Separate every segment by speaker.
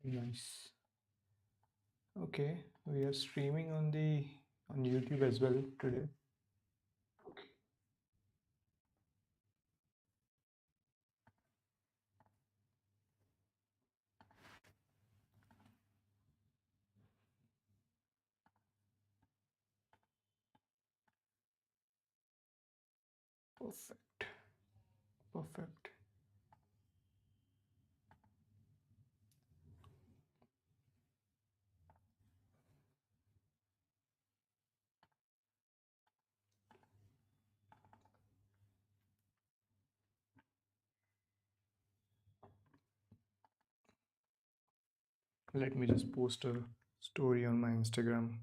Speaker 1: Nice. Okay, we are streaming on YouTube as well today. Okay. Perfect. Perfect. Let me just post a story on my Instagram.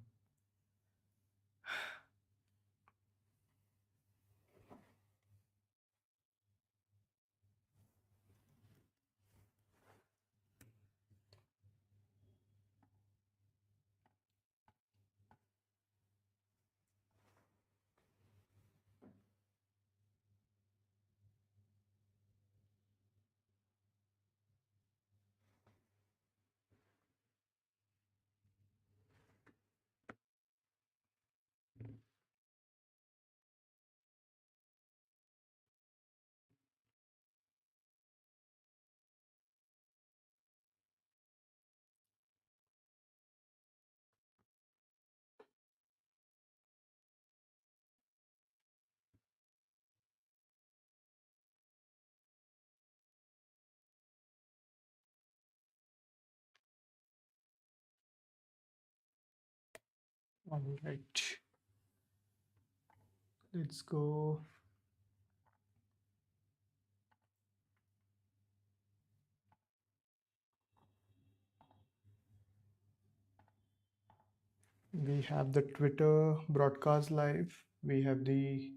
Speaker 1: All right. Let's go. We have the Twitter broadcast live. We have the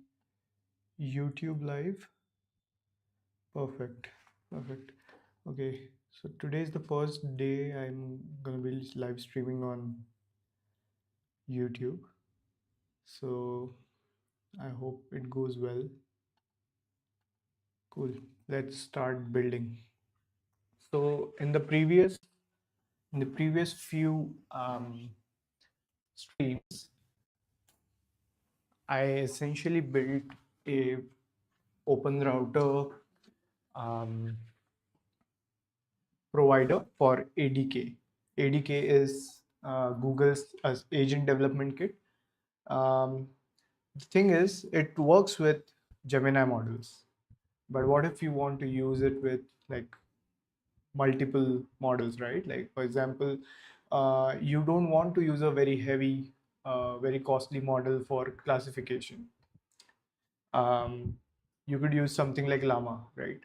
Speaker 1: YouTube live. Perfect. Perfect. Okay. So today is the first day I'm gonna be live streaming on YouTube. So I hope it goes well. Cool. Let's start building. So in the previous few streams, I essentially built a OpenRouter um, provider for ADK. ADK is Google's agent development kit. The thing is, it works with Gemini models. But what if you want to use it with like multiple models, right? Like for example, you don't want to use a very heavy, very costly model for classification. You could use something like Llama, right?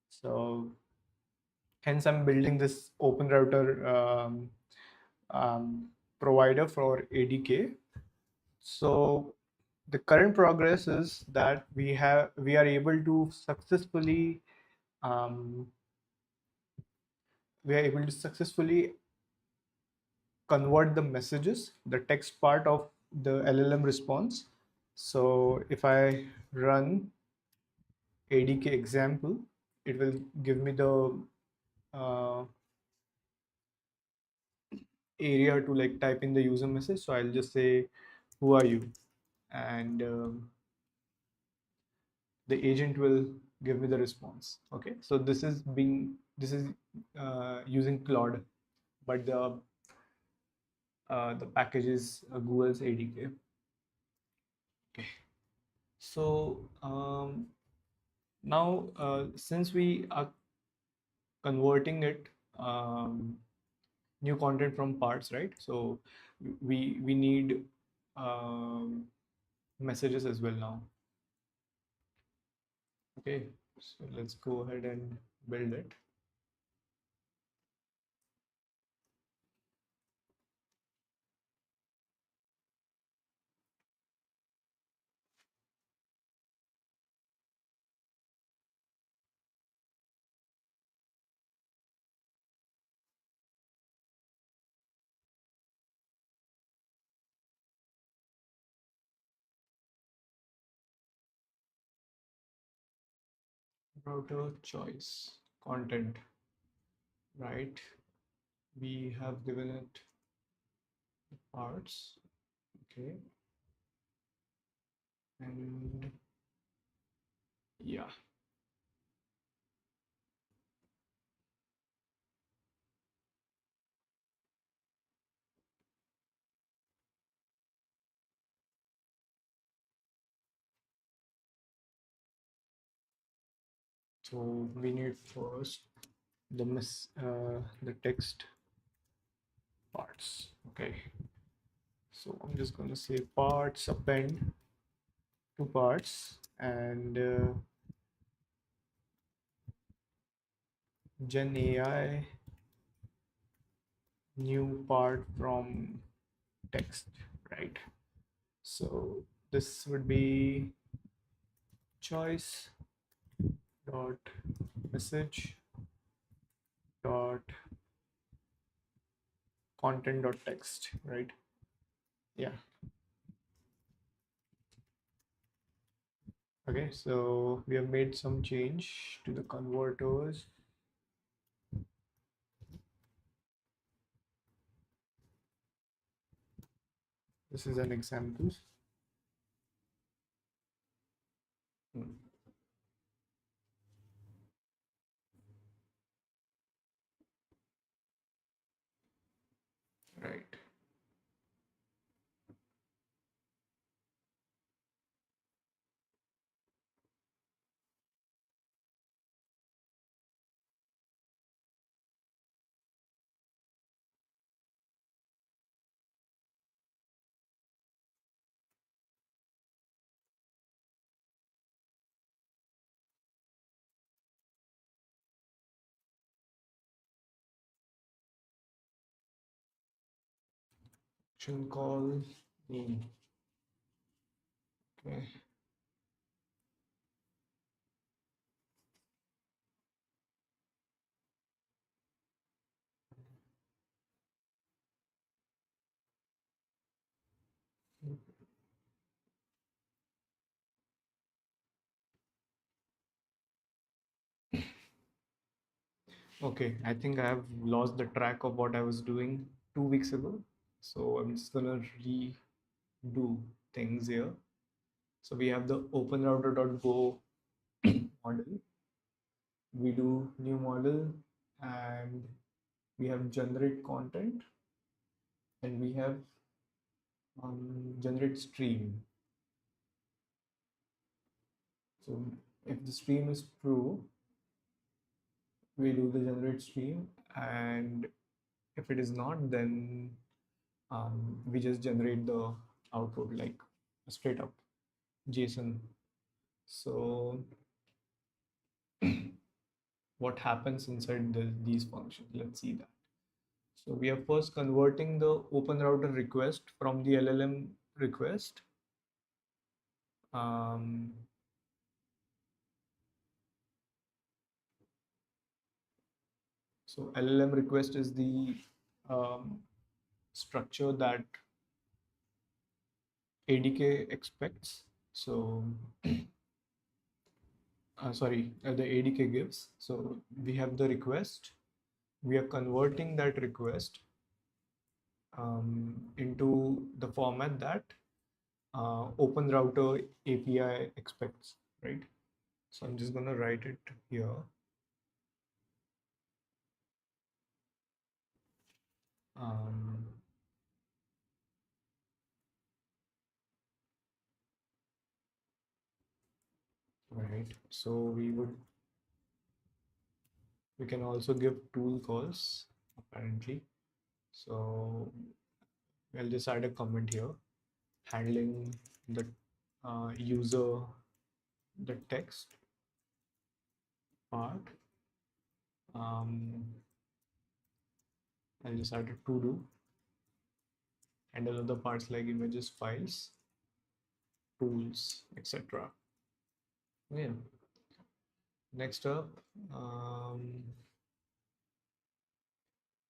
Speaker 1: So hence I'm building this OpenRouter provider for ADK. So the current progress is that we are able to um, successfully convert the messages, the text part of the LLM response. So if I run ADK example, it will give me the uh, area to like type in the user message. So I'll just say, "Who are you?" and the agent will give me the response. Okay, so this is using Claude, but the package is Google's ADK. Okay, so now since we are converting it new content from parts, right? So we need um, messages as well now. Okay, so let's go ahead and build it. Router choice content, right? We have given it parts. Okay. And yeah. So we need first the text parts. Okay. So I'm just going to say parts append to parts and gen AI new part from text, right? So this would be choice dot message dot content dot text, right? Yeah. Okay, so we have made some change to the converters. This is an example. Hmm. Right. Function call name. Okay. Okay, I think I have lost the track of what I was doing 2 weeks ago. So I'm just gonna redo things here. So we have the OpenRouter.go model. We do new model and we have generate content and we have generate stream. So if the stream is true, we do the generate stream, and if it is not, then we just generate the output like straight up JSON. So what happens inside these functions? Let's see that. So we are first converting the OpenRouter request from the LLM request. Um, so LLM request is the um, structure that ADK expects. So the ADK gives. So we have the request. We are converting that request into the format that OpenRouter API expects, right? So I'm just gonna write it here. Um, right. So we can also give tool calls apparently. So I'll just add a comment here, handling the user the text part. I'll just add a to do and other parts like images, files, tools, etc. Yeah. Next up,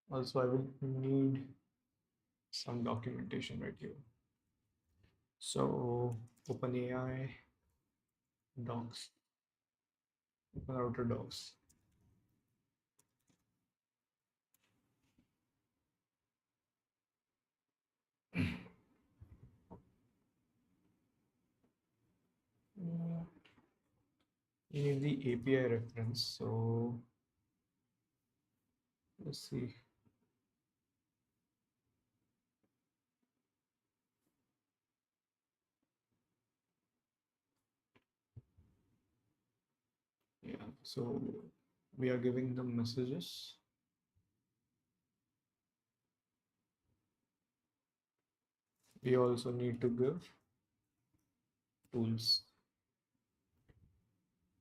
Speaker 1: also I will need some documentation right here. So OpenAI docs, OpenRouter docs. We need the API reference. So let's see. Yeah, so we are giving the messages. We also need to give tools.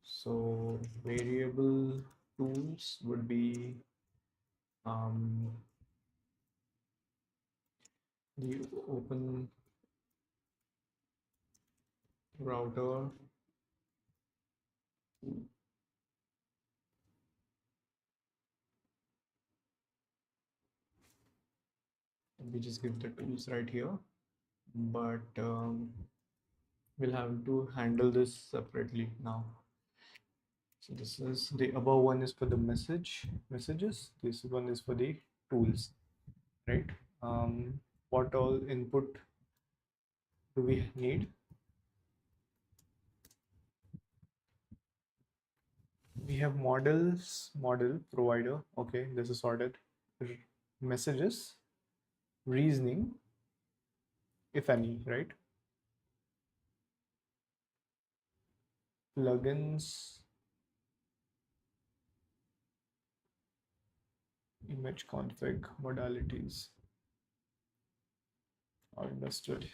Speaker 1: So variable tools would be um, the open router. We just give the tools right here, but we'll have to handle this separately now. So this is the above one is for the messages. This one is for the tools, right? What all input do we need? We have model provider. Okay, this is sorted. Messages, reasoning, if any, right? Plugins, image config, modalities. Understood.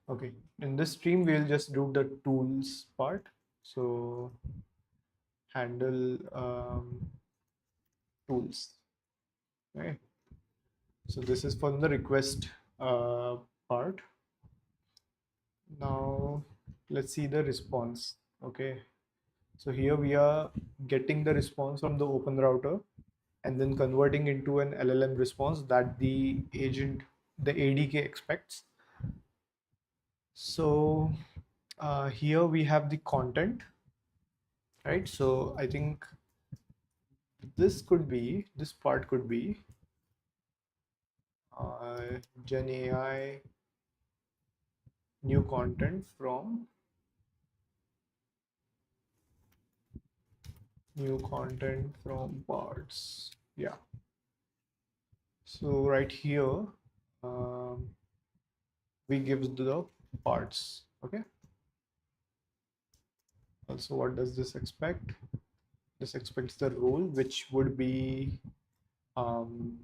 Speaker 1: Okay, in this stream, we'll just do the tools part. So handle tools. Okay. So this is for the request part. Now let's see the response. Okay. So here we are getting the response from the open router and then converting into an LLM response that the agent, the ADK expects. So here we have the content, right? So I think this part could be Gen AI new content from parts. Yeah. So right here, um, we give the parts. Okay. Also, what does this expect? This expects the role, which would be um,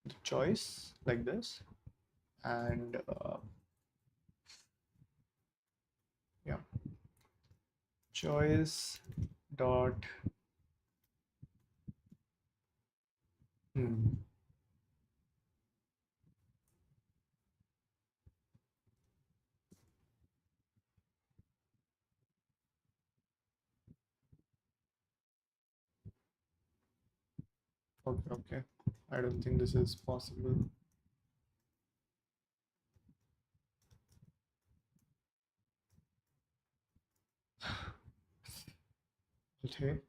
Speaker 1: the choice like this, and yeah, choice dot hmm, okay, okay. I don't think this is possible. Okay.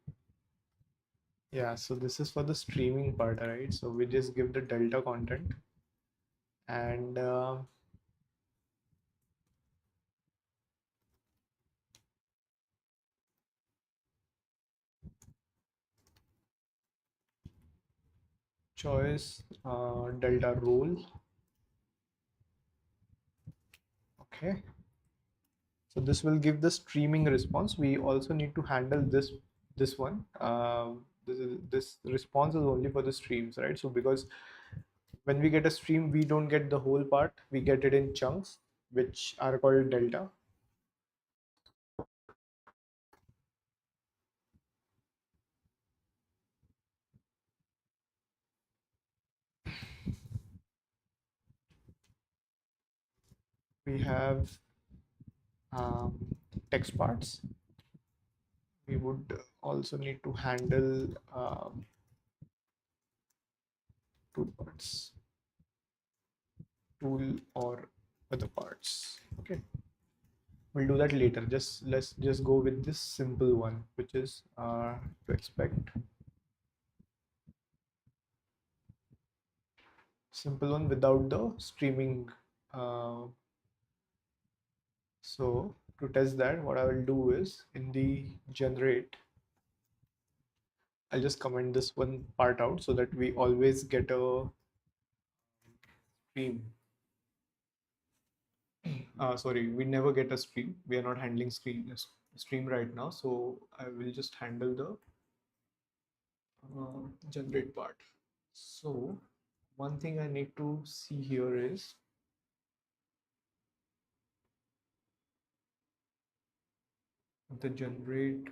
Speaker 1: Yeah, so this is for the streaming part, right? So we just give the delta content and choice delta role. Okay. So this will give the streaming response. We also need to handle this one. This response is only for the streams, right? So because when we get a stream, we don't get the whole part. We get it in chunks, which are called delta. We have um, text parts. We would also need to handle tool parts, tool or other parts. Okay, we'll do that later. Let's just go with this simple one, which is to expect Simple one without the streaming. Uh, so to test that, what I will do is in the generate, I'll just comment this one part out so that we always get a stream. Sorry, we never get a stream. We are not handling stream right now. So I will just handle the generate part. So one thing I need to see here is the generate.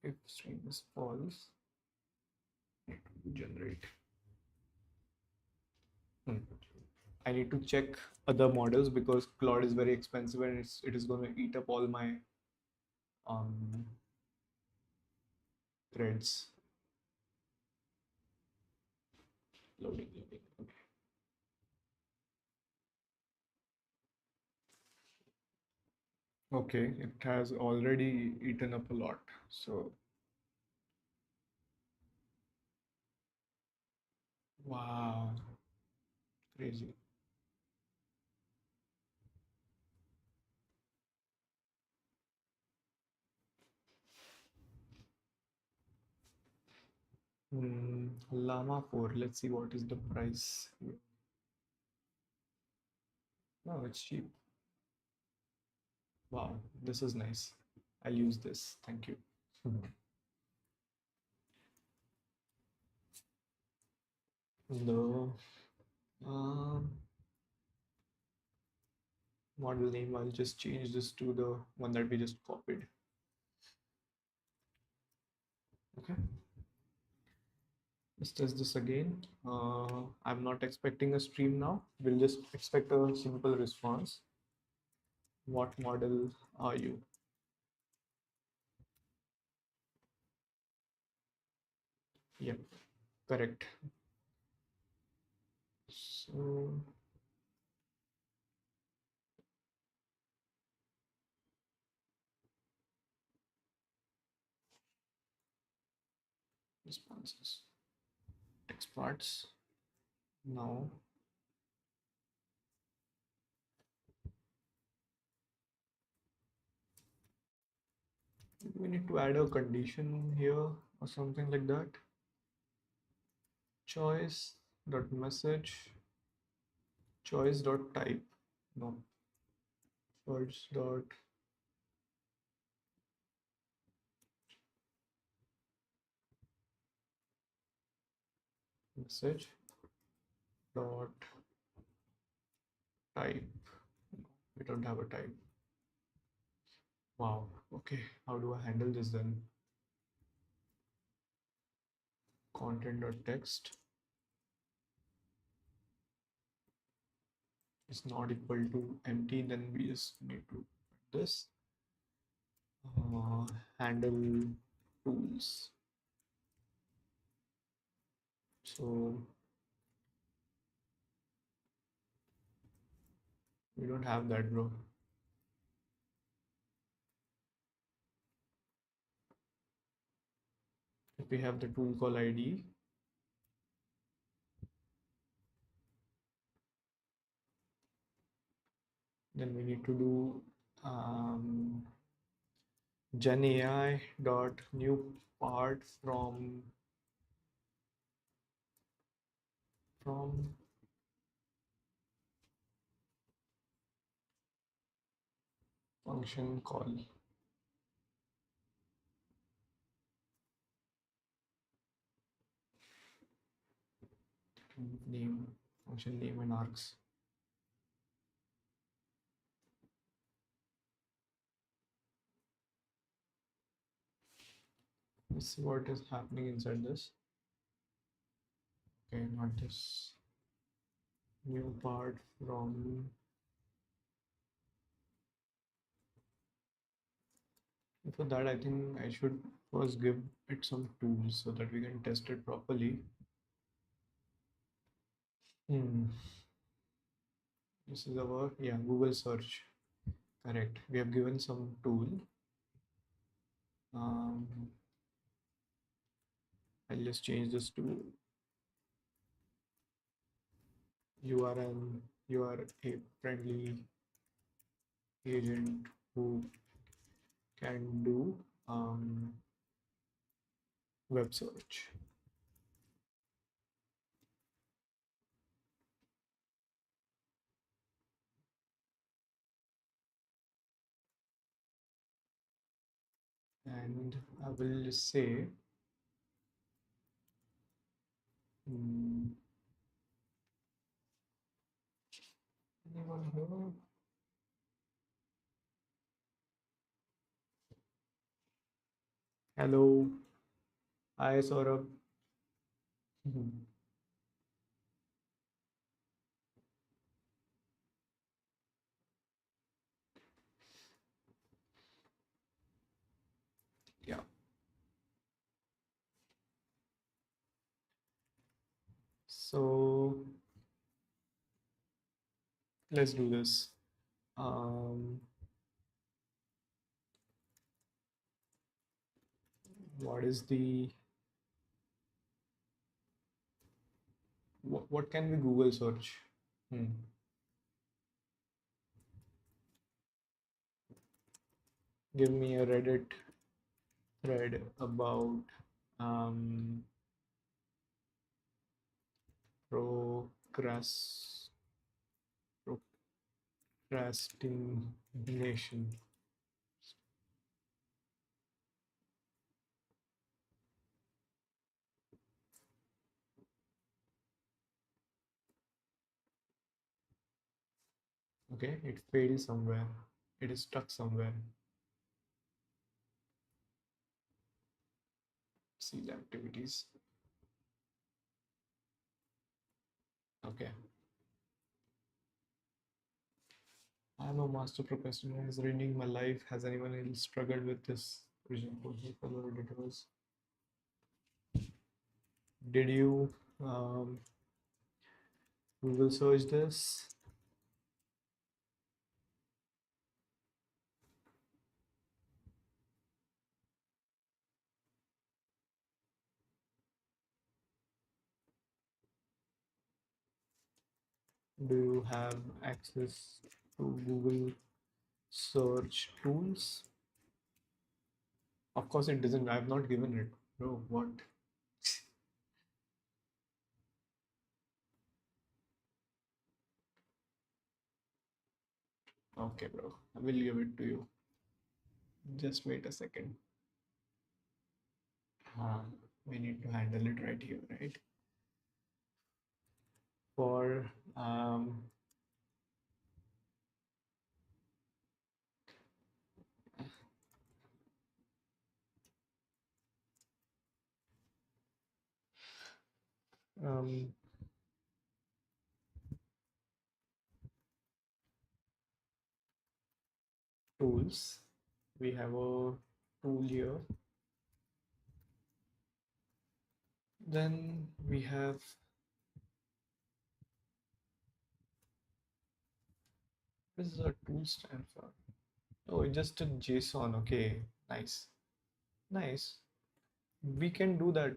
Speaker 1: If stream is false, generate. Hmm. I need to check other models because Claude is very expensive and it is going to eat up all my um, threads. Loading, loading. Okay, it has already eaten up a lot. So, wow, crazy. Llama 4, let's see what is the price. No, it's cheap. Wow, this is nice. I'll use this. Thank you. The um, model name, I'll just change this to the one that we just copied. Okay, let's test this again. I'm not expecting a stream now. We'll just expect a simple response. What model are you? Yep, correct. So responses, text parts. Now we need to add a condition here or something like that. Choice dot message, choice dot type. No, choice dot message dot type. We don't have a type. Wow. Okay. How do I handle this then? Content dot text is not equal to empty. Then we just need to put this handle tools. So we don't have that, bro. If we have the tool call ID, then we need to do gen AI dot new part from function call. Name, function name and args. Let's see what is happening inside this. Okay, not this. New part from. For that, I think I should first give it some tools so that we can test it properly. Hmm. This is our, yeah, Google search. Correct. We have given some tool. Um, I'll just change this to you are a friendly agent who can do web search. And I will say, mm, anyone here? Hello, hi Saurabh. Mhm. Yeah, so let's do this. Um, what is the what can we Google search? Hmm. Give me a Reddit thread about um, procrast procrastination. Okay, it failed somewhere. It is stuck somewhere. See the activities. Okay. I'm a master procrastinator. Is reading my life. Has anyone else struggled with this? Vision for the color editors. Did you Google search this? Do you have access to Google search tools? Of course, it doesn't. I've not given it. Bro, what? Okay, bro. I will give it to you. Just wait a second. Uh, we need to handle it right here, right? For um, tools, we have a tool here. Then we have what is a tool stand for? Oh, it's just a JSON. Okay, nice, nice. We can do that.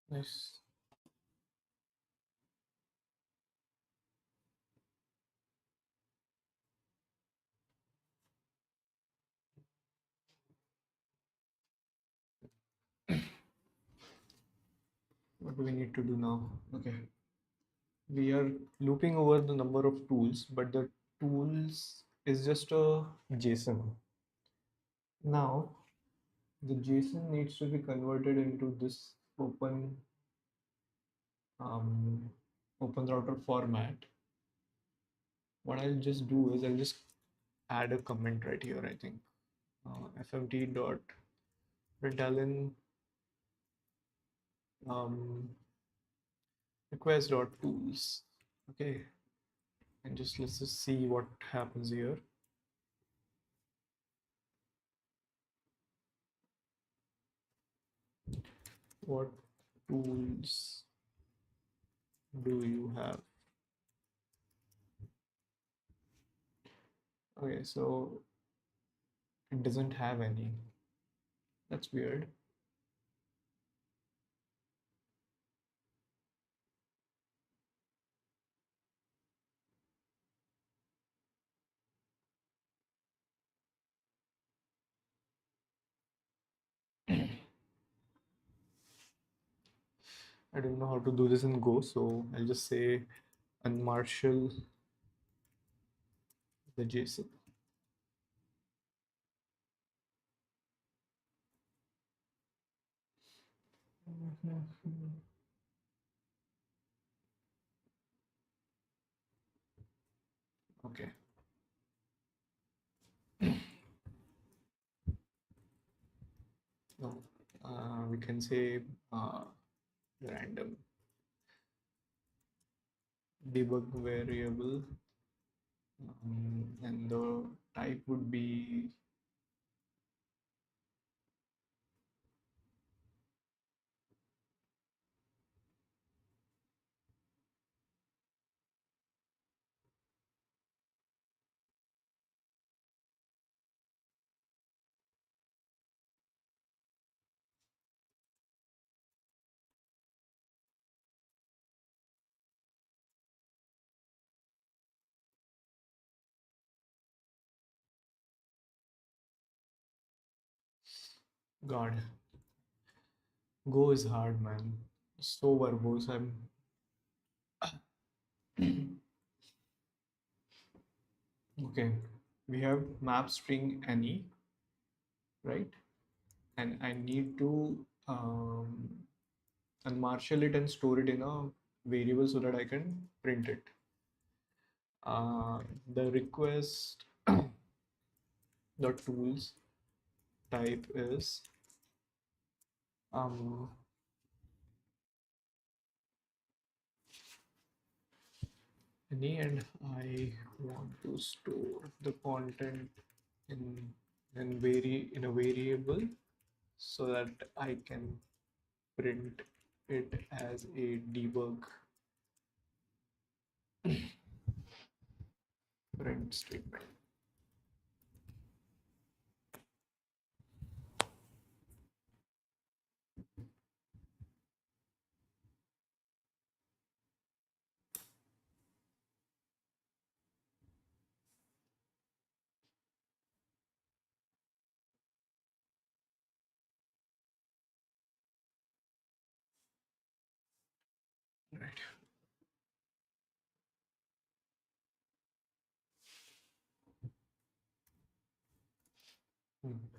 Speaker 1: Nice. What do we need to do now? Okay, we are looping over the number of tools, but the tools is just a JSON. Now the JSON needs to be converted into this um, open router format. What I'll just do is I'll just add a comment right here. I think fmt dot println um, request.tools. Okay, and let's just see what happens here. What tools do you have? Okay, so it doesn't have any. That's weird. I don't know how to do this in Go, so I'll just say unmarshal the JSON. Okay. No, we can say random debug variable, and the type would be God. Go is hard, man. So verbose. I'm okay. We have map string any, right? And I need to unmarshal it and store it in a variable so that I can print it. The request dot tools type is um, any, and I want to store the content in in a variable so that I can print it as a debug print statement. Right. Hmm.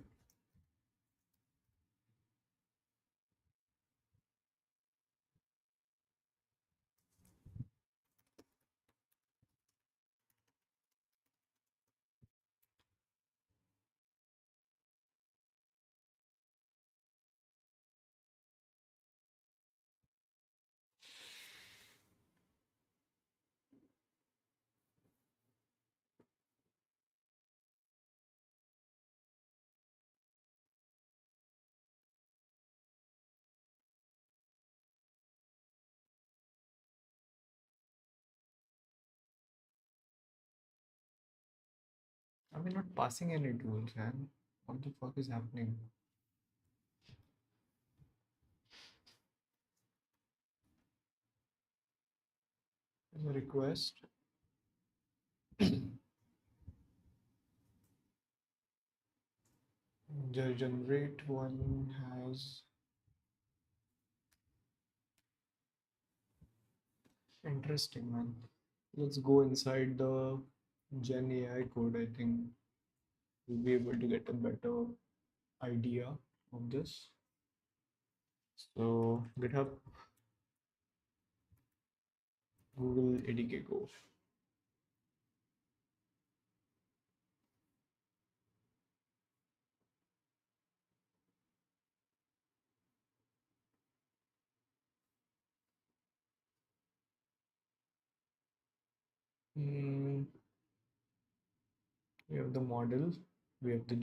Speaker 1: I mean, not passing any tools, man. What the fuck is happening? There's a request. The generate one has interesting, man. Let's go inside the Gen AI code. I think we'll be able to get a better idea of this. So GitHub, Google ADK Go. Mm, we have the model, we have the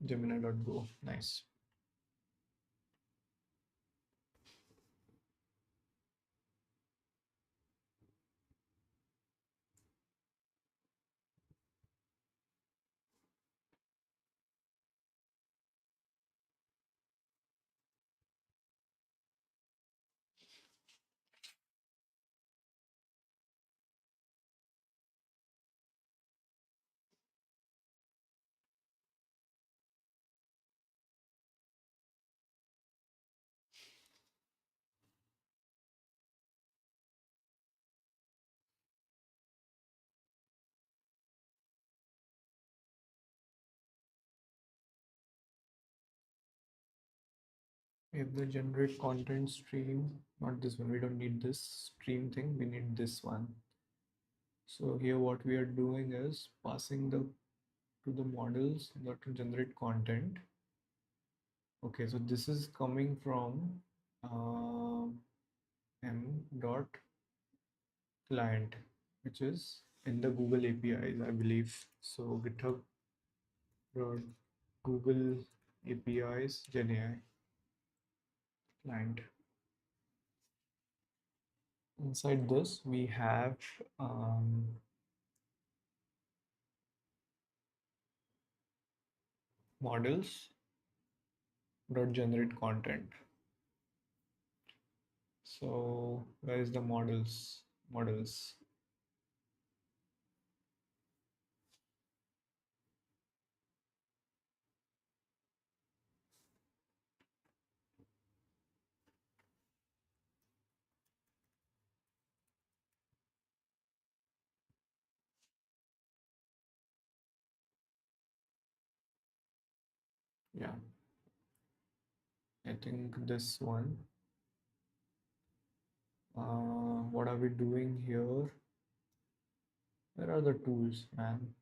Speaker 1: Gemini.go. Nice. We have the generate content stream, not this one. We don't need this stream thing. We need this one. So here what we are doing is passing the to the models that to generate content. Okay, so this is coming from m dot client, which is in the Google APIs, I believe. So GitHub dot Google APIs Gen AI client. Inside this, we have models dot generate content. So where is the models? Models. Yeah, I think this one. What are we doing here? Where are the tools, man?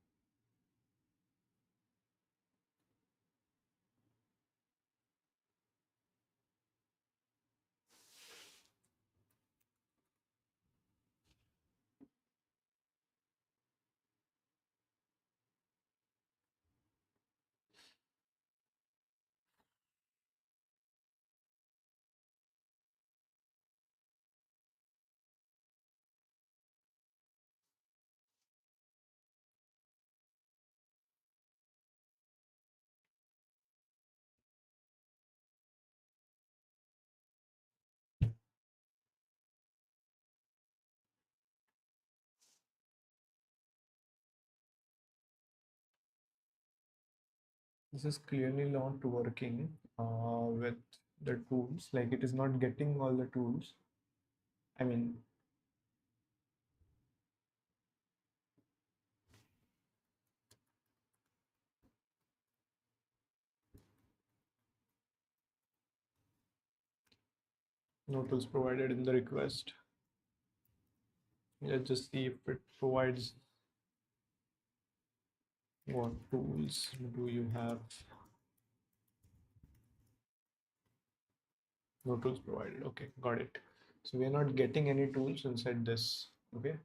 Speaker 1: This is clearly not working with the tools. Like it is not getting all the tools. I mean, no tools provided in the request. Let's just see if it provides. What tools do you have? No tools provided. Okay, got it. So we are not getting any tools inside this. Okay,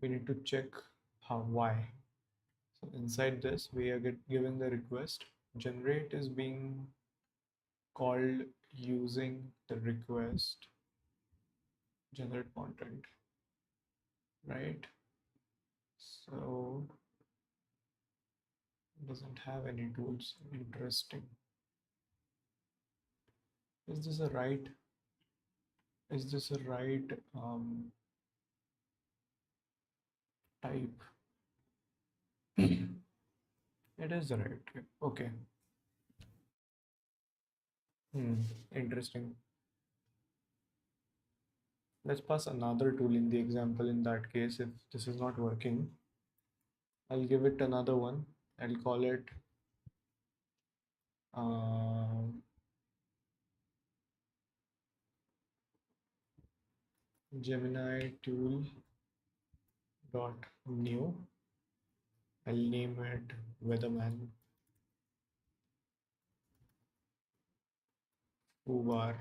Speaker 1: we need to check why. So inside this, we are giving the request. Generate is being called using the request generate content, right? So doesn't have any tools. Interesting. Is this a right? Is this a right type? It is the right type. Okay. Interesting. Let's pass another tool in the example. In that case, if this is not working, I'll give it another one. I'll call it Gemini tool dot new. I'll name it Weatherman Ubar.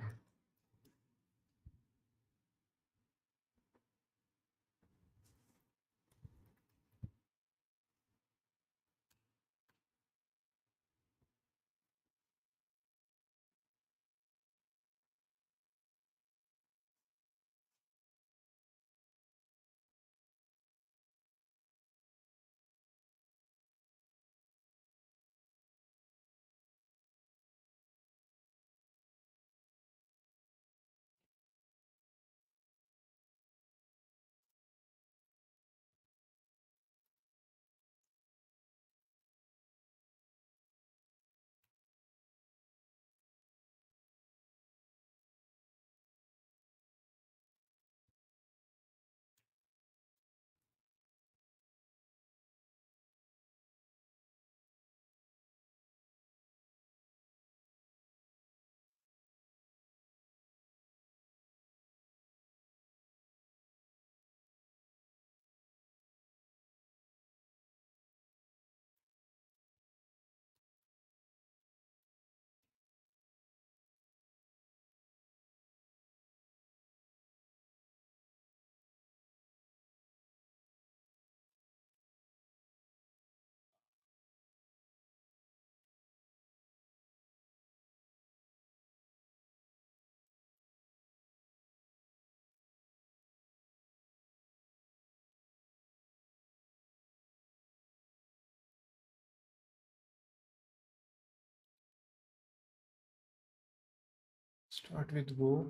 Speaker 1: Start with Go.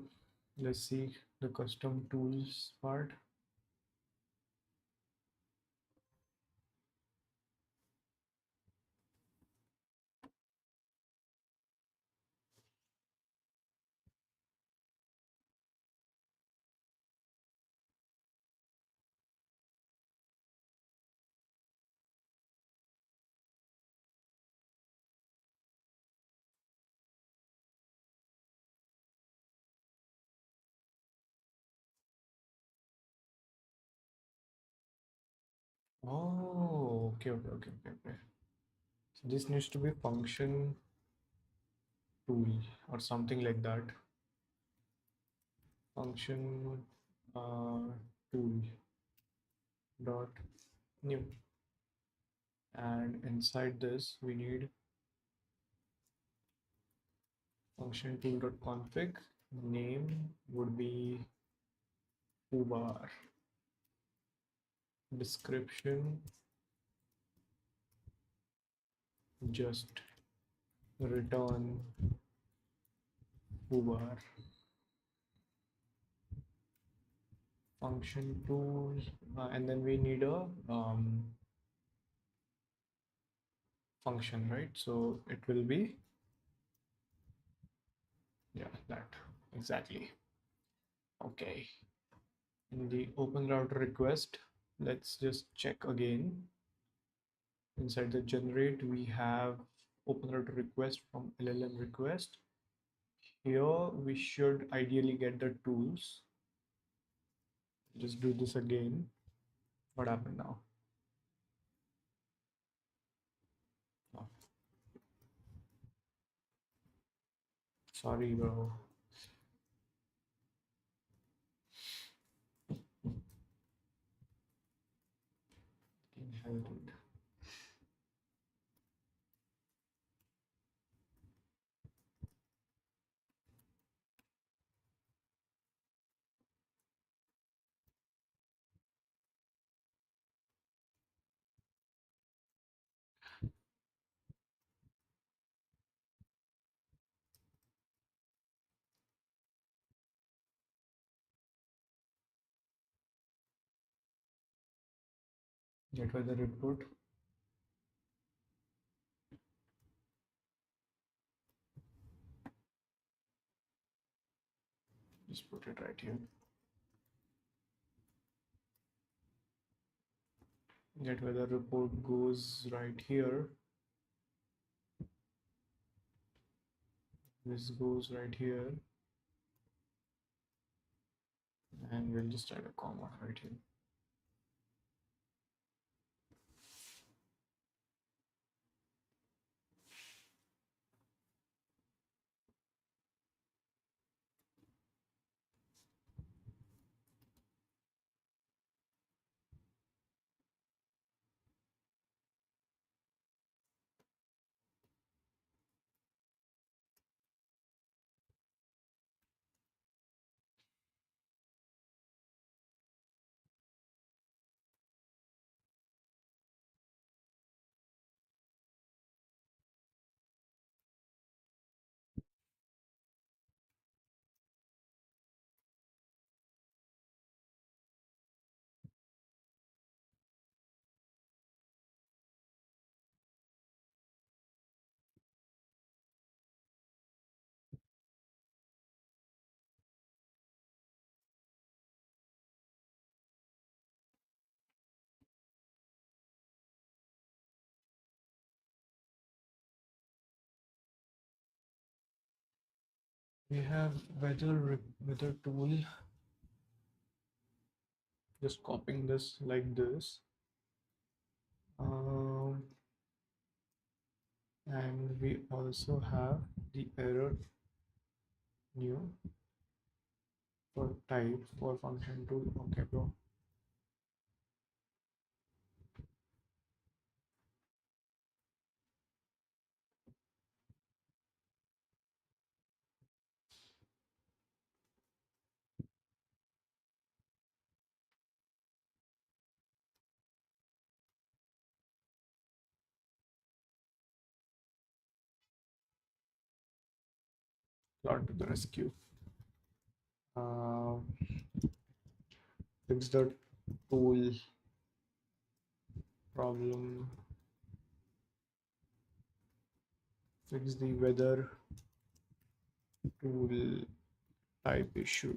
Speaker 1: Let's see the custom tools part. Oh, okay. So this needs to be function tool or something like that. Function tool dot new, and inside this we need function tool dot config. Name would be foobar. Description just return foobar. Function tool, and then we need a function, right? So it will be, yeah, that exactly. Okay. In the OpenRouter request, let's just check again. Inside the generate, we have OpenRouter request from LLM request. Here we should ideally get the tools. Just do this again. What happened now? Oh, sorry, bro. Inherited. Get weather report. Just put it right here. Get weather report goes right here. This goes right here. And we'll just add a comma right here. We have weather tool. Just copying this like this. Um, and we also have the error new for type for function tool. Okay, bro. Lord to the rescue. Uh, Fix the tool problem. Fix the weather tool type issue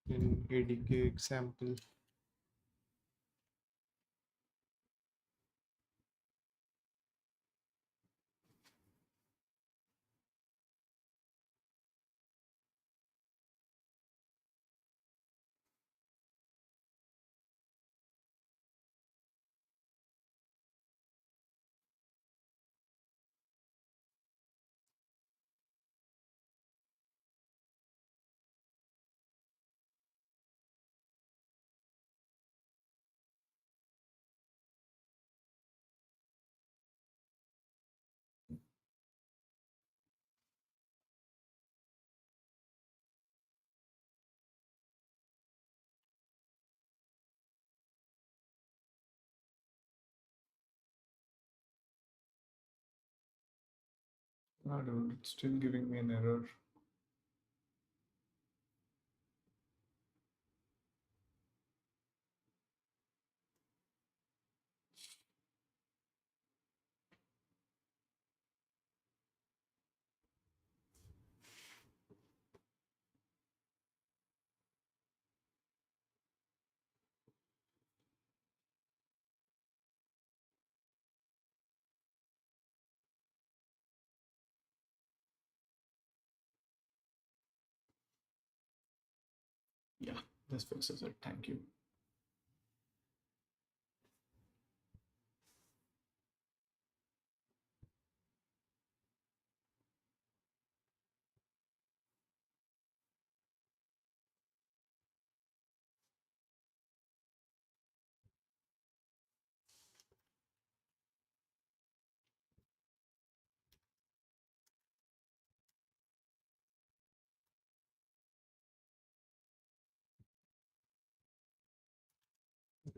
Speaker 1: in ADK example. I don't, it's still giving me an error. Yeah, this fixes it. Thank you.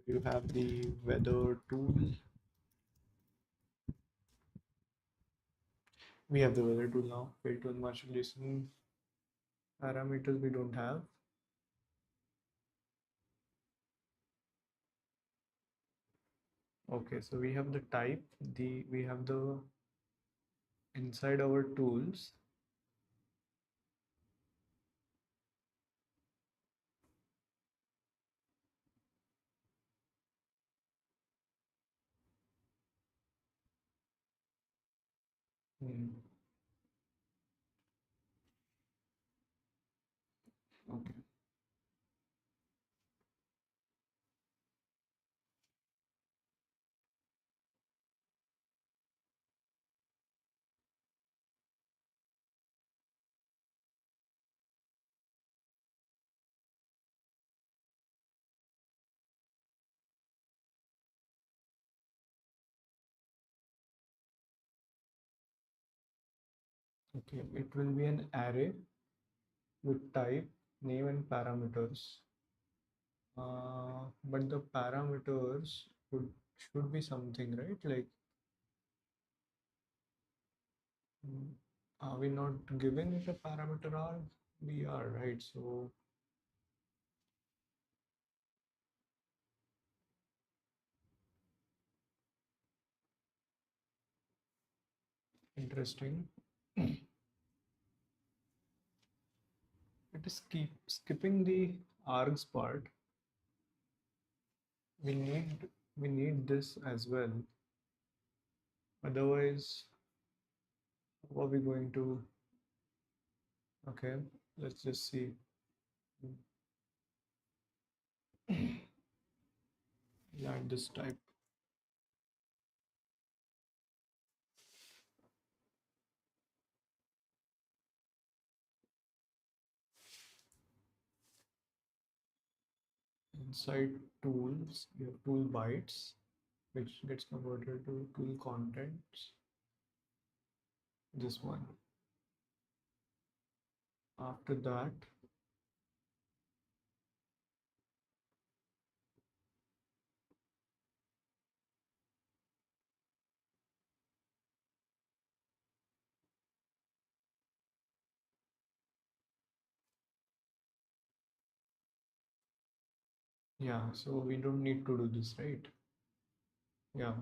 Speaker 1: You have the weather tool. We have the weather tool now. Wait to match listen parameters we don't have. Okay, so we have the type, we have the inside our tools. Hmm. Okay. Okay, it will be an array with type, name, and parameters. But the parameters should be something, right? Like, mm, are we not given it a parameter arg? We are, right? So interesting. It is skipping the args part. We need we need this as well. Otherwise, how are we going to? Okay, let's just see. Add this type. Inside tools, you have tool bytes, which gets converted to tool contents. This one. After that, Yeah, so we don't need to do this, right? Yeah,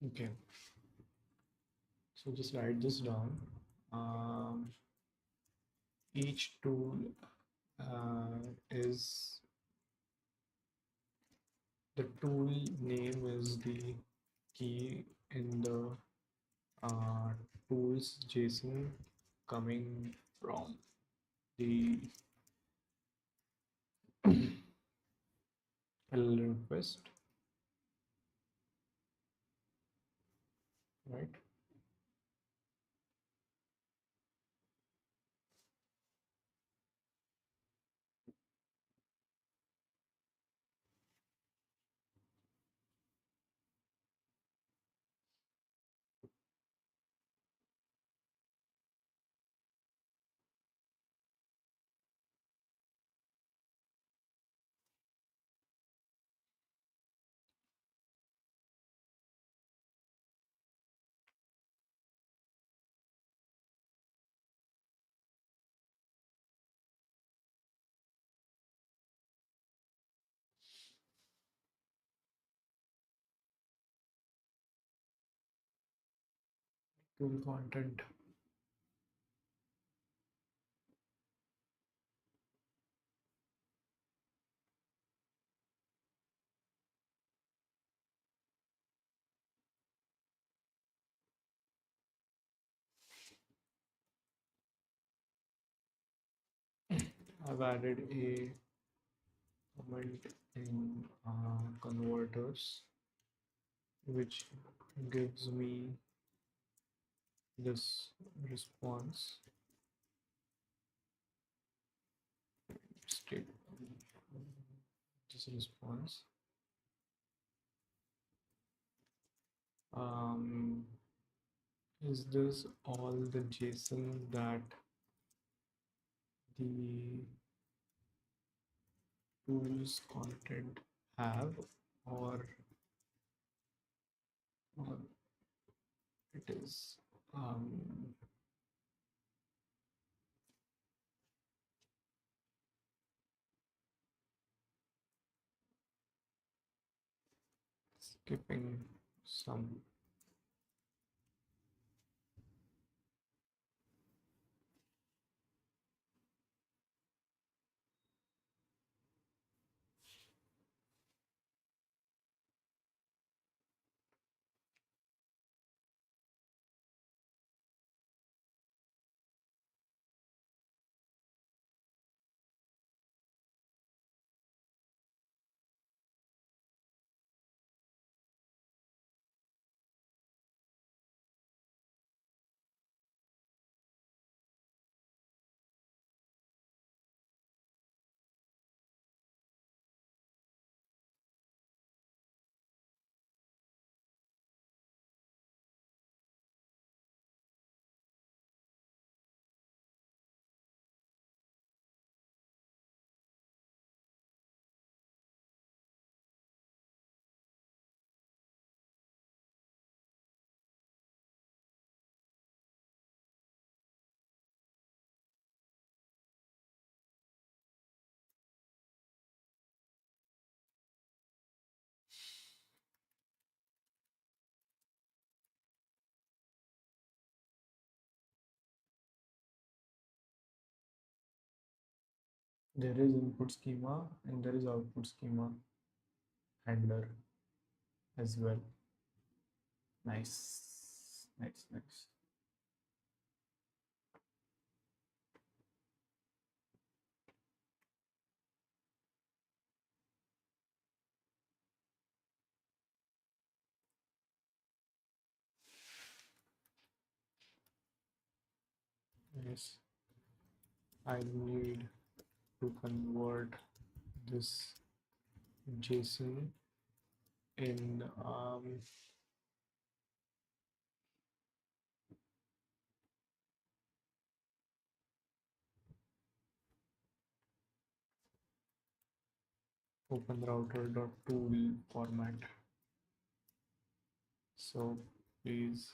Speaker 1: okay. So just write this down. Um, each tool is the tool name is the key in the uh, tools JSON coming from the LLM request, right? Tool content. I've added a comment in converters which gives me this response state, this response. um, is this all the JSON that the tools content have, or, or it is skipping some. There is input schema and there is output schema handler as well.
Speaker 2: Nice, nice, nice.
Speaker 1: Yes, I need to convert this JSON in OpenRouter.tool format. So please,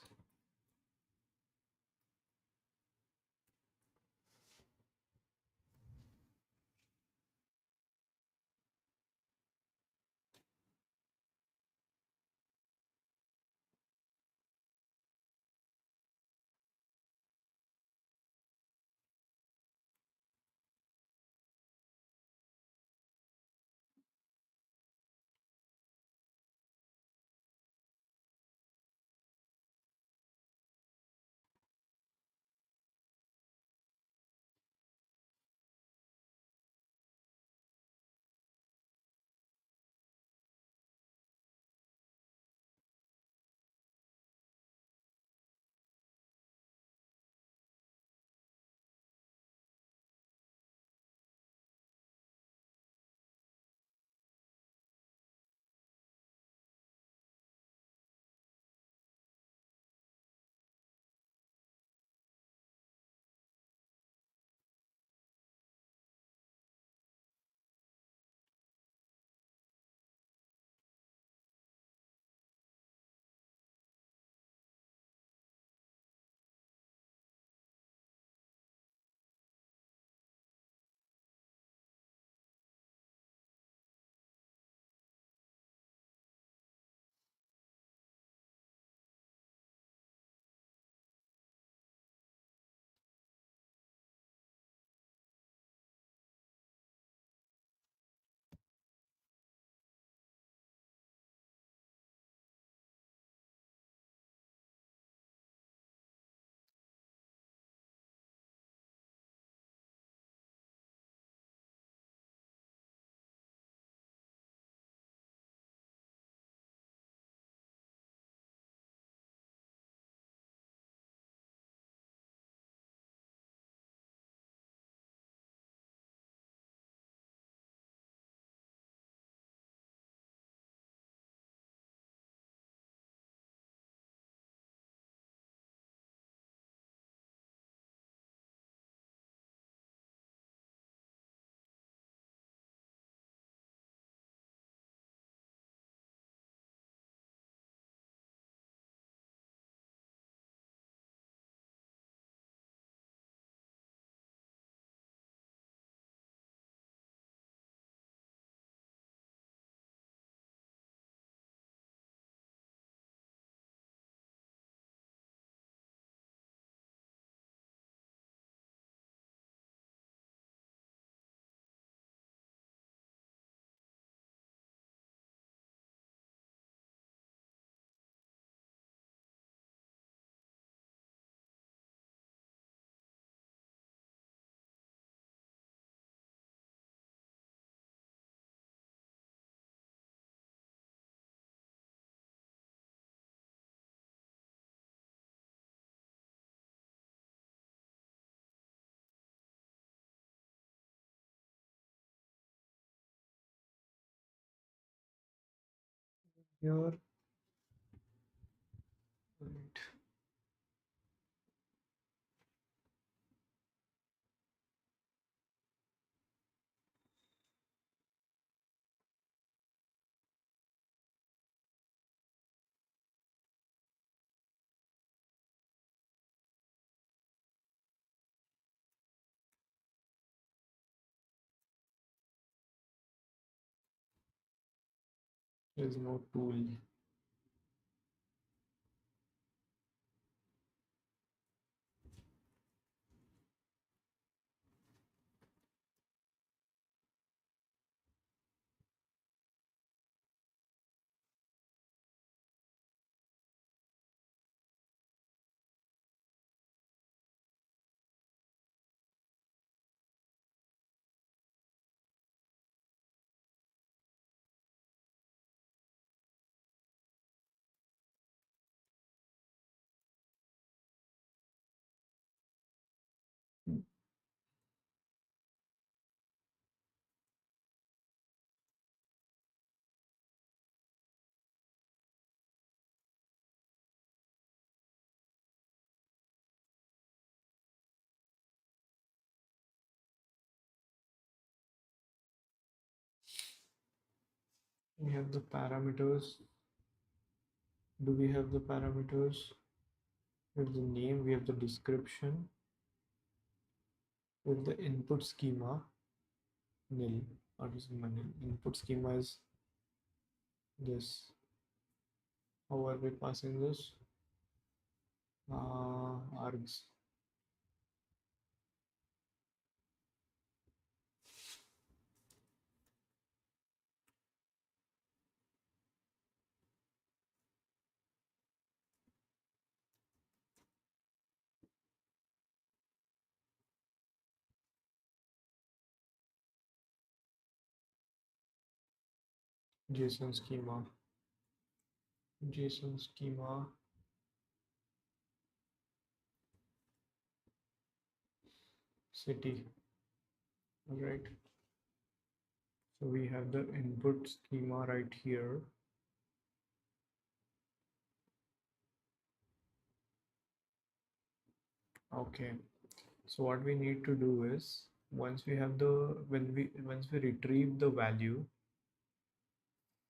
Speaker 1: here, right, there is no tool. We have the parameters. Do we have the parameters? We have the name, we have the description, we have the input schema, nil. What is nil? Input schema is this. How are we passing this? Args. JSON schema. JSON schema. City. All right. So we have the input schema right here. Okay. So what we need to do is once we have the once we retrieve the value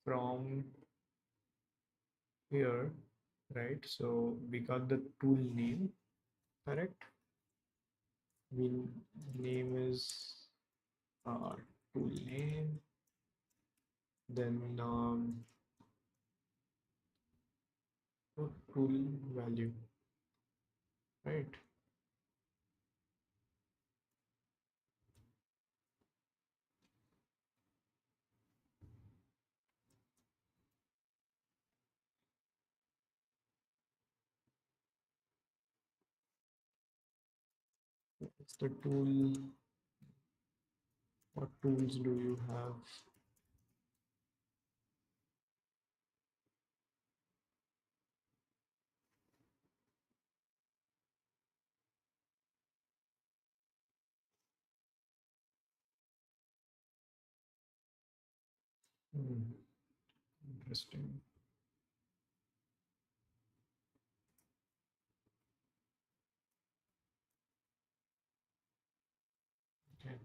Speaker 1: from here, right? So we got the tool name, correct? We name is tool name, then tool value, right? It's the tool. What tools do you have? Interesting. Okay.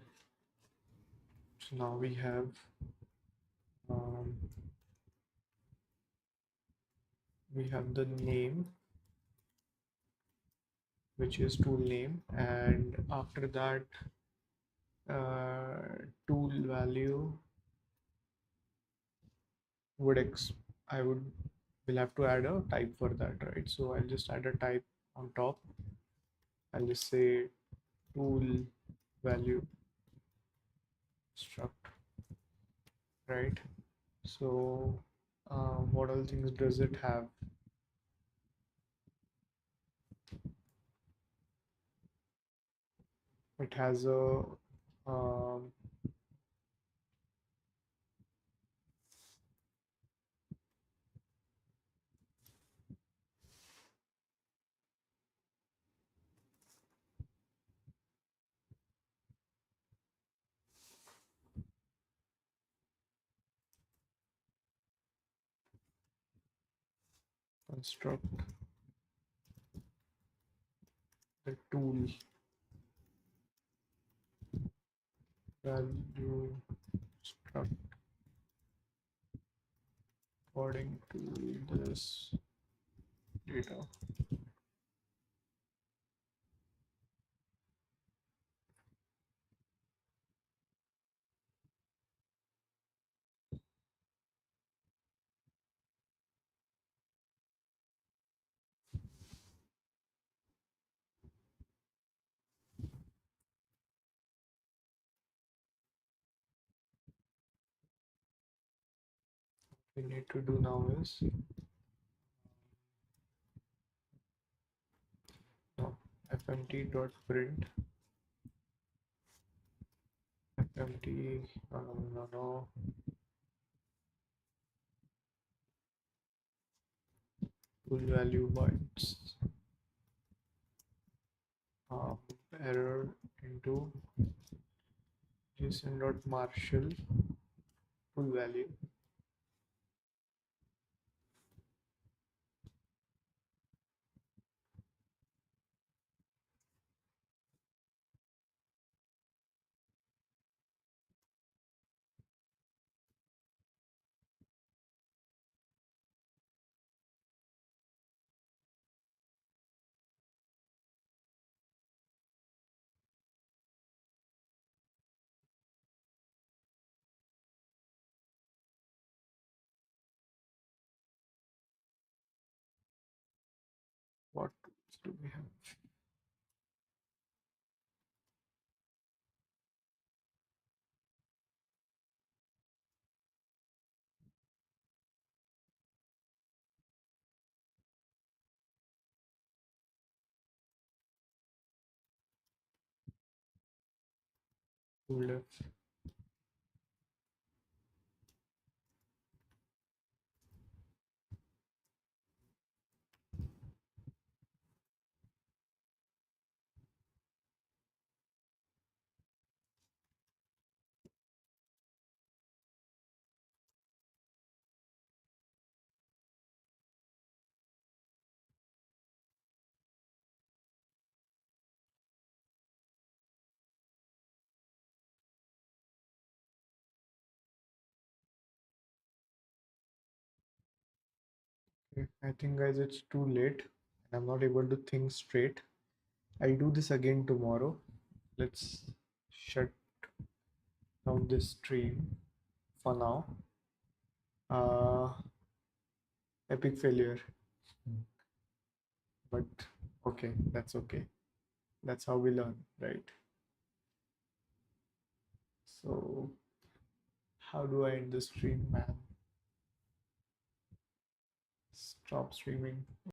Speaker 1: So now um, we have the name, which is tool name, and after that tool value would I would will have to add a type for that, right? So I'll just add a type on top. I'll just say tool value struct, right? So what all things does it have? It has a um, construct the tool value struct according to this data. We need to do now is fmt.print fmt no, tool value bytes um, error into json.marshall tool value. What tools do we have? Folder. Okay, I think guys it's too late and I'm not able to think straight. I'll do this again tomorrow. Let's shut down this stream for now. Uh, Epic failure, but okay, that's okay. That's how we learn, right? So, how do I end the stream, man? Stop streaming.